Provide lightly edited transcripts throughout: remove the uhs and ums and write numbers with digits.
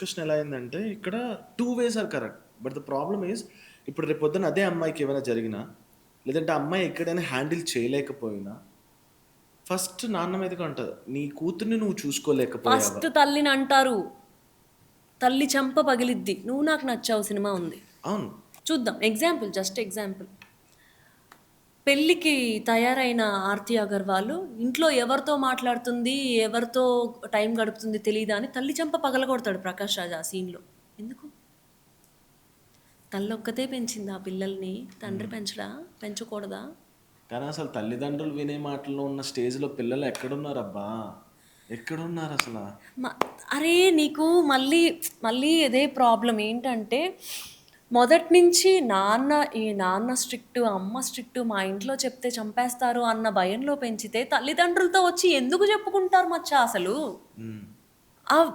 Discussion ఎలా అయిందంటే ఇక్కడ 2 ways are correct. But the problem is ఇప్పుడు రేపొద్దున అదే అమ్మాయికి ఏమైనా జరిగినా, లేదంటే ఆ అమ్మాయి ఎక్కడైనా హ్యాండిల్ చేయలేకపోయినా, ఫస్ట్ నాన్న మీదకే ఉంటది. నీ కూతుర్ని నువ్వు చూసుకోలేకపోయావా? ఫస్ట్ తల్లిని అంటారు. తల్లి చెంప పగిలిద్ది. నువ్వు నాకు నచ్చావు సినిమా ఉంది. అవును. చూద్దాం. Example, just example. పెళ్ళికి తయారైన ఆర్తి అగర్వాల్ ఇంట్లో ఎవరితో మాట్లాడుతుంది, ఎవరితో టైం గడుపుతుంది తెలీదా అని తల్లి చెంప పగలగొడతాడు ప్రకాష్ రాజ్ ఆ సీన్‌లో. ఎందుకు? తల్లొక్కతే పెంచిందా పిల్లల్ని? తండ్రి పెంచడా? పెంచకూడదా? కానీ అసలు తల్లిదండ్రులు వినే మాటల్లో ఉన్న స్టేజ్‌లో పిల్లలు ఎక్కడున్నారబ్బా? ఎక్కడున్నారసల? మ అరే! నీకు మళ్ళీ మళ్ళీ ఇదే ప్రాబ్లమ్ ఏంటంటే, మొదటి నుంచి నాన్న స్ట్రిక్టు, అమ్మ స్ట్రిక్టు, మా ఇంట్లో చెప్తే చంపేస్తారు అన్న భయంలో పెంచితే, తల్లిదండ్రులతో వచ్చి ఎందుకు చెప్పుకుంటారు మచ్చా అసలు? హ్మ్.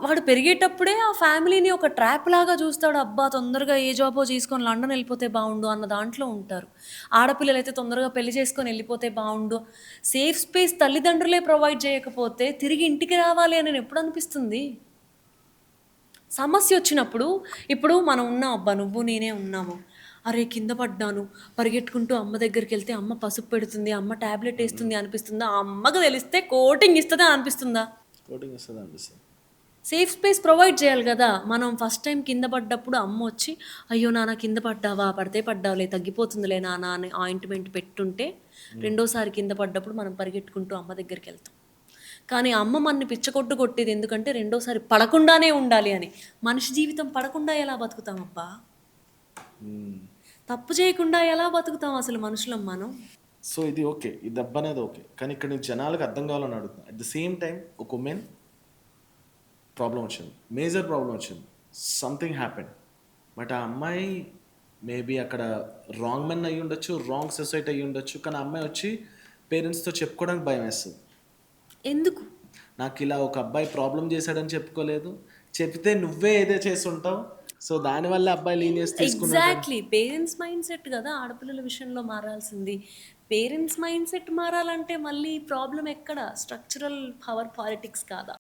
వాడు పెరిగేటప్పుడే ఆ ఫ్యామిలీని ఒక ట్రాప్ లాగా చూస్తాడు. అబ్బా! తొందరగా ఏ జాబో చేసుకొని లండన్ ఎళ్ళిపోతే బావుండు అన్న దాంట్లో ఉంటారు. ఆడపిల్లలైతే తొందరగా పెళ్లి చేసుకొని ఎళ్ళిపోతే బావుండు. సేఫ్ స్పేస్ తల్లిదండ్రులే ప్రొవైడ్ చేయకపోతే తిరిగి ఇంటికి రావాలి అని ఎప్పుడు అనిపిస్తుంది? సమస్యొచ్చినప్పుడు ఇప్పుడు మనం ఉన్నాం అబ్బా! నువ్వు నేనే ఉన్నాము. అరే! కింద పడ్డాను. పరిగెట్టుకుంటూ అమ్మ దగ్గరికెళ్తే అమ్మ పసుపు పెడుతుంది, అమ్మ టాబ్లెట్ ఏస్తుంది అనిపిస్తుందా? ఆ అమ్మకు తెలిస్తే కోటింగ్ ఇస్తది అనిపిస్తుందా? కోటింగ్ ఇస్తదనిపిస్తది. సేఫ్ స్పేస్ ప్రొవైడ్ చేయాలి గదా! మనం ఫస్ట్ టైమ్ కింద పడ్డప్పుడు అమ్మొచ్చి, "అయ్యో! నాన్న కింద పడ్డావా? పడితే పడ్డావులే తగ్గిపోతుందిలే నాన్న" అని ఆయింట్‌మెంట్ పెట్టుంటే, రెండోసారి కింద పడ్డప్పుడు మనం పరిగెట్టుకుంటూ అమ్మ దగ్గరికెళ్తాం. కానీ అమ్మ మనని పిచ్చకొట్టు కొట్టేది ఎందుకంటే రెండోసారి పడకుండానే ఉండాలి అని. మనిషి జీవితం పడకుండా ఎలా బతుకుతామబ్బా? హ్మ్. తప్పు చేయకుండా ఎలా బతుకుతాం అసలు మనుషులం మనం? సో, ఇది ఓకే. ఈ దెబ్బనేది ఓకే. కానీ ఇక్కడ నీకు జనాలకి అర్థం కావాలని అడుగుతున్నా. అట్ ద సేమ్ టైమ్ ఒక వుమెన్ ప్రాబ్లమ్ వచ్చింది. మేజర్ ప్రాబ్లమ్ వచ్చింది. Something happened. బట్ ఆ అమ్మాయి మేబీ అక్కడ రాంగ్ మెన్ అయ్యుండొచ్చు, రాంగ్ సొసైటీ అయ్యుండొచ్చు. కానీ ఆ అమ్మాయి వచ్చి పేరెంట్స్‌తో చెప్పుకోవడానికి భయమేస్తది. ఎందుకు? నాకిలా ఒక అబ్బాయి ప్రాబ్లమ్ చేశాడని చెప్పుకోలేదు. చెప్తే నువ్వే ఏదో చేసుంటావు. సో, దానివల్లే అబ్బాయి లీనియన్స్ తీసుకున్నాడని. ఎగ్జాక్ట్‌లీ. పేరెంట్స్ మైండ్‌సెట్ గదా! ఆడపిల్లల విషయంలో మారాల్సింది. పేరెంట్స్ మైండ్‌సెట్ మారాలంటే మళ్ళీ ప్రాబ్లమ్ ఎక్కడ? స్ట్రక్చరల్ పవర్ పాలిటిక్స్ కాదా?